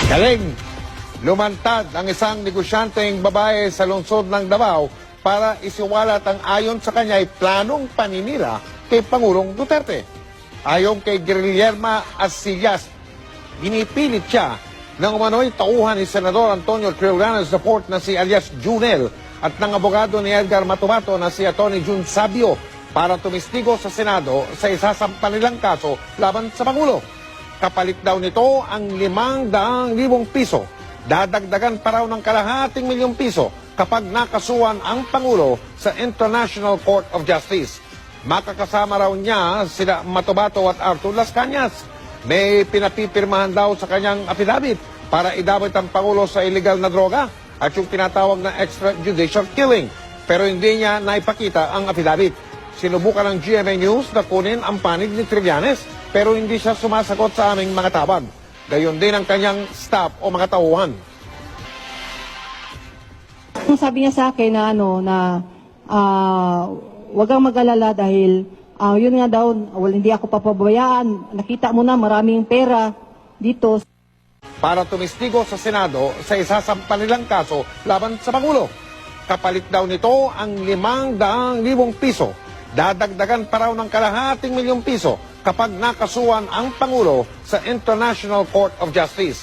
Galing! Lumantad ang isang negosyanteng babae sa lungsod ng Davao para isiwalat ang ayon sa kanya ay planong paninira kay Pangulong Duterte. Ayon kay Guillerma Asillas, ginipilit siya ng umano'y tauhan ni Senador Antonio Trillanes IV na si alias Junel at ng abogado ni Edgar Matumato na si Atty. Jun Sabio para tumistigo sa Senado sa isasampa nilang kaso laban sa Pangulo. Kapalit daw nito ang 500,000 piso. Dadagdagan pa raw ng kalahating milyong piso kapag nakasuhan ang Pangulo sa International Court of Justice. Makakasama raw niya sila Matubato at Arthur Las Cañas. May pinapipirmahan daw sa kanyang affidavit para idamit ang Pangulo sa illegal na droga at yung tinatawag na extrajudicial killing. Pero hindi niya naipakita ang affidavit. Sinubukan ng GMA News na kunin ang panig ni Trillanes pero hindi siya sumasagot sa aming mga tawag. Gayon din ang kanyang staff o mga tauhan. Sabi niya sa akin na wag kang mag-alala dahil yun nga daw, hindi ako papabayaan. Nakita mo na maraming pera dito. Para tumistigo sa Senado sa isasampa nilang kaso laban sa Pangulo. Kapalit daw nito ang 500,000 piso. Dadagdagan pa raw ng kalahating milyong piso kapag nakasuhan ang Pangulo sa International Court of Justice.